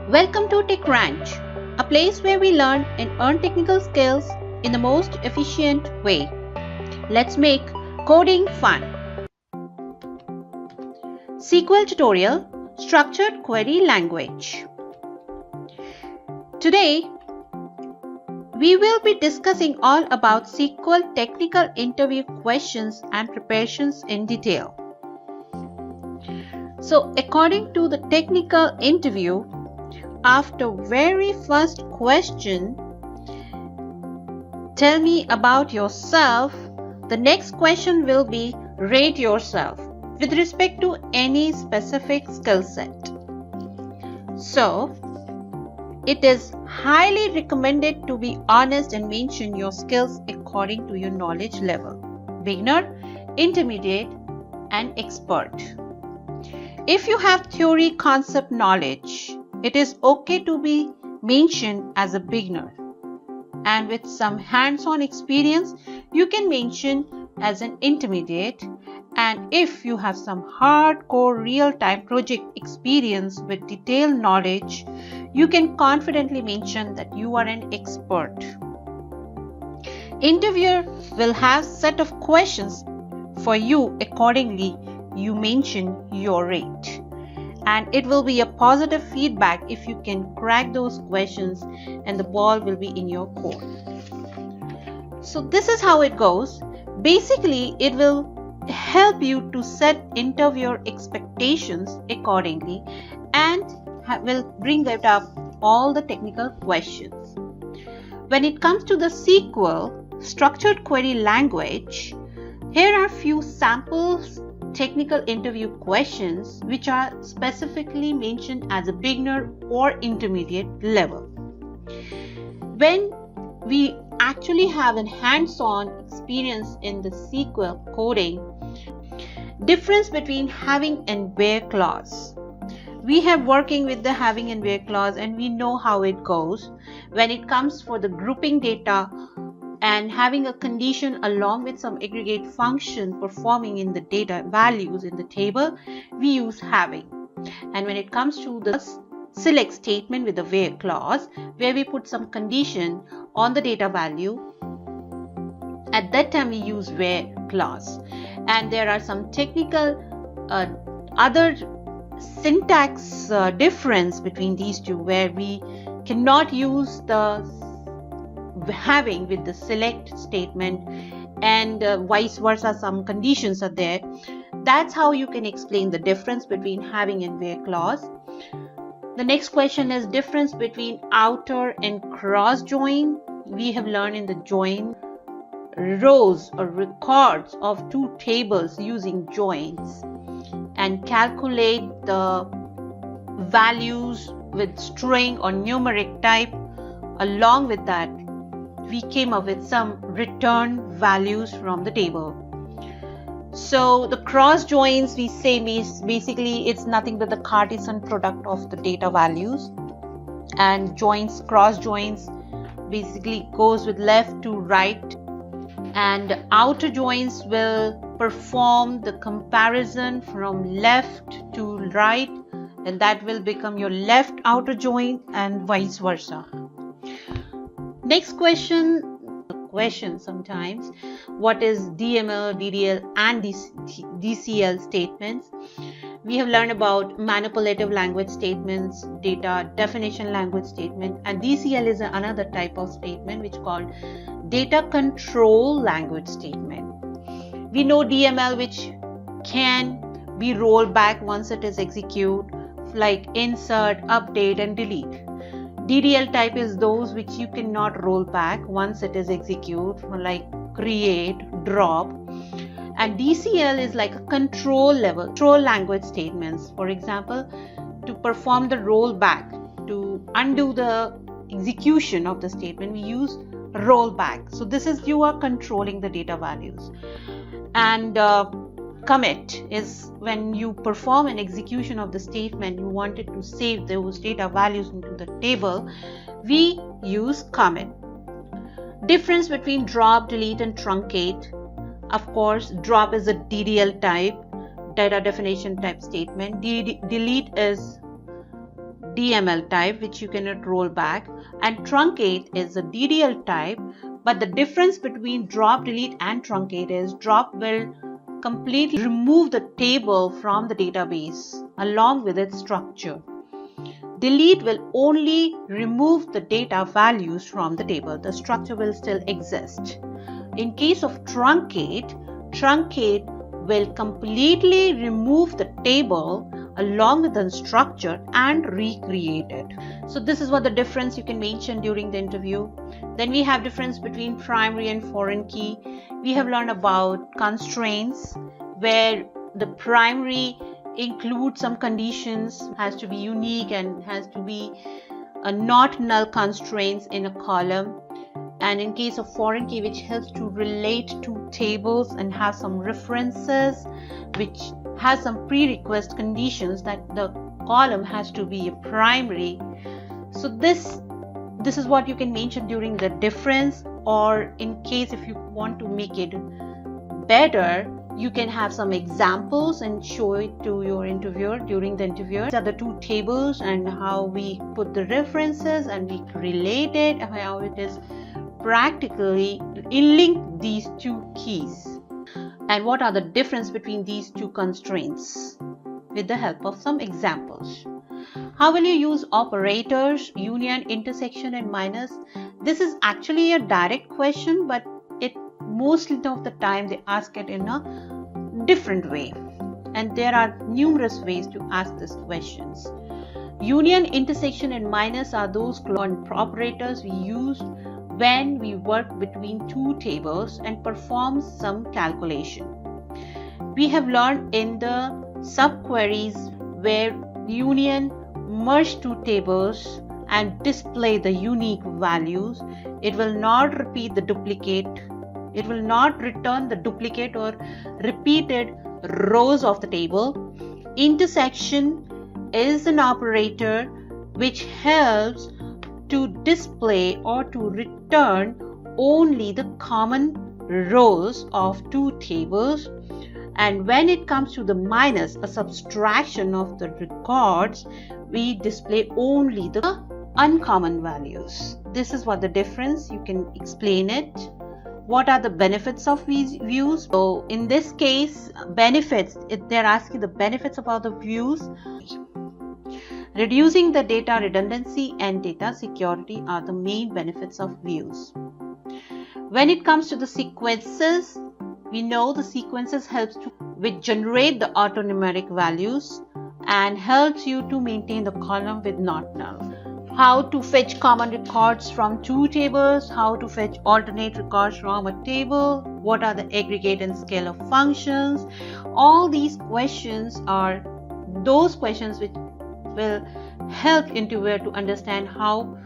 Welcome to Tech Ranch, a place where we learn and earn technical skills in the most efficient way. Let's make coding fun. SQL tutorial, structured query language. Today, we will be discussing all about SQL technical interview questions and preparations in detail. So, according to the technical interview, after very first question, tell me about yourself, the next question will be rate yourself with respect to any specific skill set. So, it is highly recommended to be honest and mention your skills according to your knowledge level: beginner, intermediate, and expert. If you have theory concept knowledge, it is okay to be mentioned as a beginner, and with some hands-on experience you can mention as an intermediate, and if you have some hardcore real-time project experience with detailed knowledge, you can confidently mention that you are an expert. Interviewer will have set of questions for you. Accordingly, you mention your rate, and it will be a positive feedback if you can crack those questions, and the ball will be in your court. So this is how it goes. Basically, it will help you to set interviewer expectations accordingly and will bring it up all the technical questions. When it comes to the SQL structured query language, here are few samples technical interview questions which are specifically mentioned as a beginner or intermediate level. When we actually have a hands-on experience in the SQL coding, difference between having and where clause. We have working with the having and where clause, and we know how it goes. When it comes for the grouping data and having a condition along with some aggregate function performing in the data values in the table, we use having. And when it comes to the select statement with the where clause, where we put some condition on the data value, at that time we use where clause. And there are some technical other syntax difference between these two, where we cannot use the having with the select statement, and vice versa, some conditions are there. That's how you can explain the difference between having and where clause. The next question is difference between outer and cross join. We have learned in the join rows or records of two tables using joins, and calculate the values with string or numeric type. Along with that, we came up with some return values from the table. So the cross joins, we say basically it's nothing but the Cartesian product of the data values, and joins, cross joins basically goes with left to right, and outer joins will perform the comparison from left to right, and that will become your left outer join, and vice versa. Next question sometimes, what is DML, DDL and DCL statements? We have learned about manipulative language statements, data definition language statement, and DCL is another type of statement which is called data control language statement. We know DML, which can be rolled back once it is executed, like insert, update and delete. DDL type is those which you cannot roll back once it is executed, like create, drop. And DCL is like a control level, control language statements. For example, to perform the rollback, to undo the execution of the statement, we use rollback. So this is, you are controlling the data values. And commit is when you perform an execution of the statement, you wanted to save those data values into the table, we use commit. Difference between drop, delete and truncate. Of course, drop is a DDL type, data definition type statement. Delete is DML type, which you cannot roll back, and truncate is a DDL type. But the difference between drop, delete and truncate is drop will completely remove the table from the database along with its structure. Delete will only remove the data values from the table. The structure will still exist. In case of truncate will completely remove the table along with the structure and recreate it. So this is what the difference you can mention during the interview. Then we have difference between primary and foreign key. We have learned about constraints, where the primary includes some conditions, has to be unique and has to be not null constraints in a column. And in case of foreign key, which helps to relate to tables and have some references, which has some prerequisite conditions that the column has to be a primary. So this is what you can mention during the difference, or in case if you want to make it better, you can have some examples and show it to your interviewer during the interview. These are the two tables and how we put the references and we relate it, how it is practically link these two keys, and what are the difference between these two constraints with the help of some examples. How will you use operators, union, intersection and minus? This is actually a direct question, but most of the time they ask it in a different way, and there are numerous ways to ask these questions. Union, intersection and minus are those operators we use when we work between two tables and perform some calculation. We have learned in the subqueries where union merge two tables and display the unique values. It will not repeat the duplicate. It will not return the duplicate or repeated rows of the table. Intersection is an operator which helps to display or to return only the common rows of two tables. And when it comes to the minus, a subtraction of the records, we display only the uncommon values. This is what the difference, you can explain it. What are the benefits of these views? So in this case, benefits, they're asking the benefits about the views. Reducing the data redundancy and data security are the main benefits of views. When it comes to the sequences, we know the sequences helps to generate the autonumeric values and helps you to maintain the column with not null. How to fetch common records from two tables, how to fetch alternate records from a table, what are the aggregate and scalar functions. All these questions are those questions which will help interviewer to understand how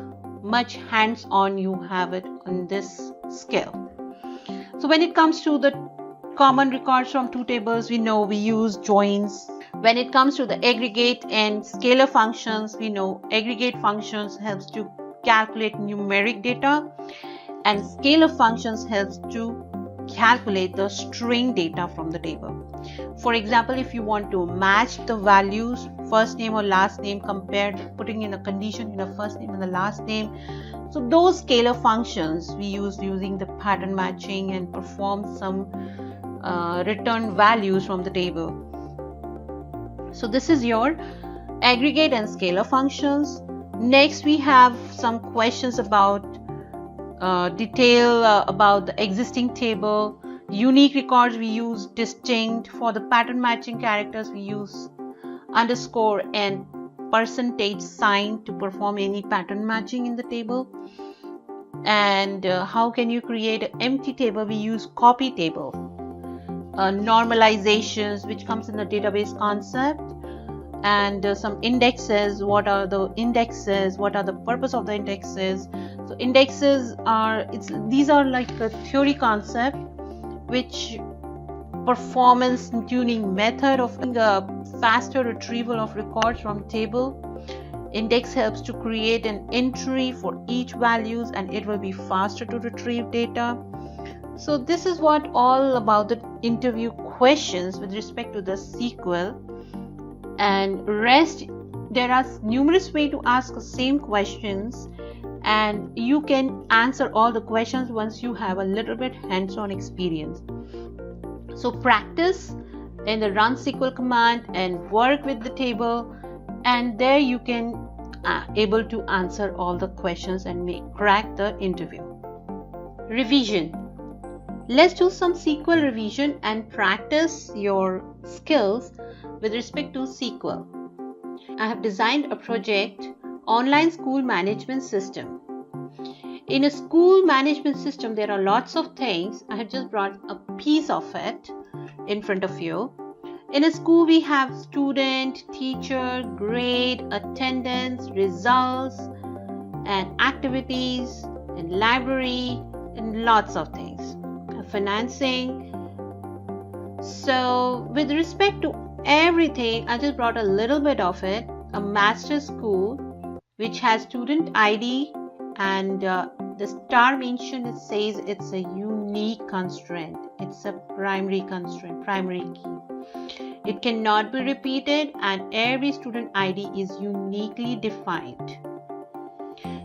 much hands-on you have it on this skill. So when it comes to the common records from two tables, we know we use joins. When it comes to the aggregate and scalar functions, we know aggregate functions helps to calculate numeric data and scalar functions helps to calculate the string data from the table. For example, if you want to match the values, first name or last name, compared putting in a condition in a first name and the last name, so those scalar functions we use using the pattern matching and perform some return values from the table. So this is your aggregate and scalar functions. Next we have some questions about detail about the existing table. Unique records we use distinct. For the pattern matching characters we use underscore and percentage sign to perform any pattern matching in the table. And how can you create an empty table? We use copy table. Normalizations, which comes in the database concept, and some indexes. What are the indexes? What are the purpose of the indexes? So indexes are these are like a theory concept which performance tuning method of a faster retrieval of records from table. Index helps to create an entry for each values and it will be faster to retrieve data. So this is what all about the interview questions with respect to the SQL, and rest there are numerous ways to ask the same questions, and you can answer all the questions once you have a little bit hands-on experience. So practice in the run SQL command and work with the table, and there you can able to answer all the questions and crack the interview. Revision. Let's do some SQL revision and practice your skills with respect to SQL. I have designed a project, online school management system. In a school management system, there are lots of things. I have just brought a piece of it in front of you. In a school, we have student, teacher, grade, attendance, results, and activities, and library, and lots of things. Financing. So with respect to everything, I just brought a little bit of it. A master school which has student ID, and the star mentioned, it says it's a unique constraint. It's a primary constraint, primary key. It cannot be repeated, and every student ID is uniquely defined.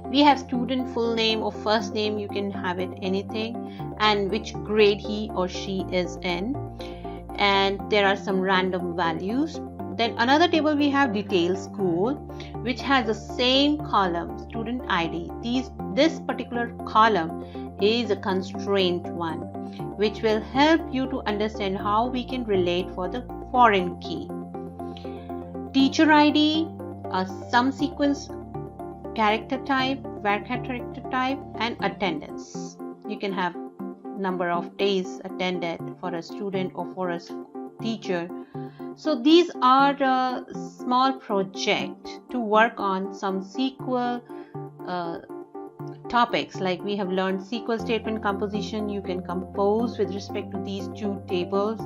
We have student full name or first name, you can have it anything, and which grade he or she is in, and there are some random values. Then another table we have detail school, which has the same column, student ID. This particular column is a constraint one, which will help you to understand how we can relate for the foreign key. Teacher ID, some sequence character type, varchar character type, and attendance. You can have number of days attended for a student or for a teacher. So these are the small project to work on some SQL topics. Like we have learned SQL statement composition, you can compose with respect to these two tables.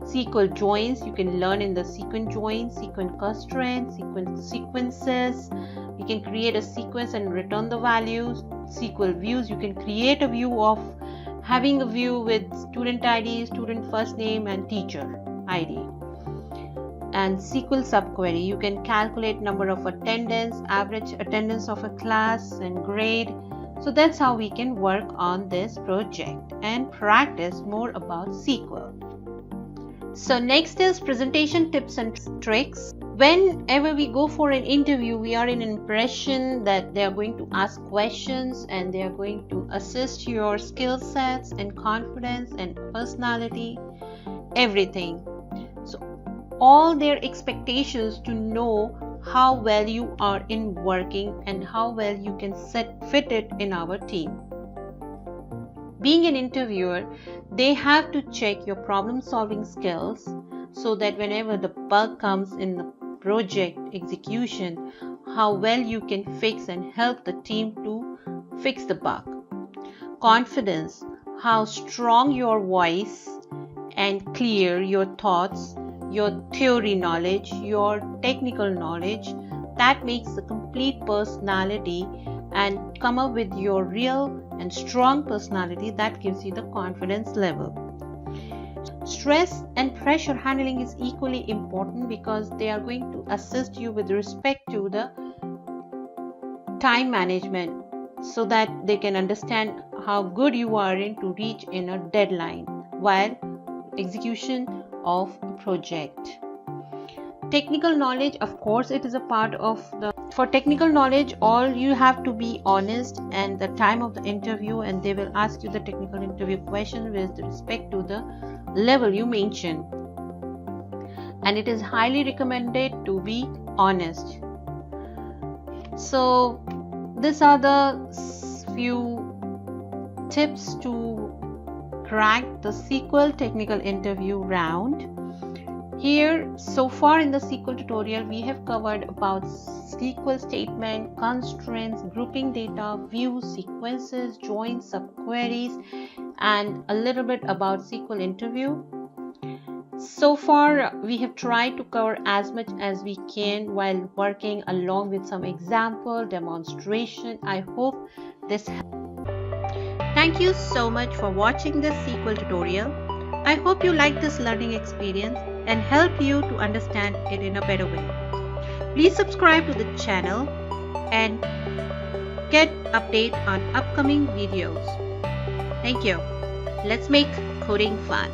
SQL joins, you can learn in the sequence join, sequence constraints, sequences. You can create a sequence and return the values. SQL views, you can create a view of having a view with student ID, student first name, and teacher ID. And SQL subquery, you can calculate number of attendance, average attendance of a class, and grade. So that's how we can work on this project and practice more about SQL. So next is presentation tips and tricks. Whenever we go for an interview, we are in an impression that they are going to ask questions and they are going to assess your skill sets and confidence and personality, everything. So all their expectations to know how well you are in working and how well you can fit it in our team. Being an interviewer, they have to check your problem solving skills so that whenever the bug comes in the project execution, how well you can fix and help the team to fix the bug. Confidence, how strong your voice and clear your thoughts, your theory knowledge, your technical knowledge, that makes the complete personality, and come up with your real and strong personality that gives you the confidence level. Stress and pressure handling is equally important because they are going to assist you with respect to the time management so that they can understand how good you are in to reach in a deadline while execution of a project. Technical knowledge, of course, it is a part of the. For technical knowledge, all you have to be honest and the time of the interview, and they will ask you the technical interview question with respect to the level you mention. And it is highly recommended to be honest. So these are the few tips to crack the SQL technical interview round. Here, so far in the SQL tutorial, we have covered about SQL statement, constraints, grouping data, views, sequences, joins, subqueries, and a little bit about SQL interview. So far, we have tried to cover as much as we can while working along with some example demonstration. I hope this helped. Thank you so much for watching this SQL tutorial. I hope you like this learning experience and help you to understand it in a better way. Please subscribe to the channel and get update on upcoming videos. Thank you. Let's make coding fun.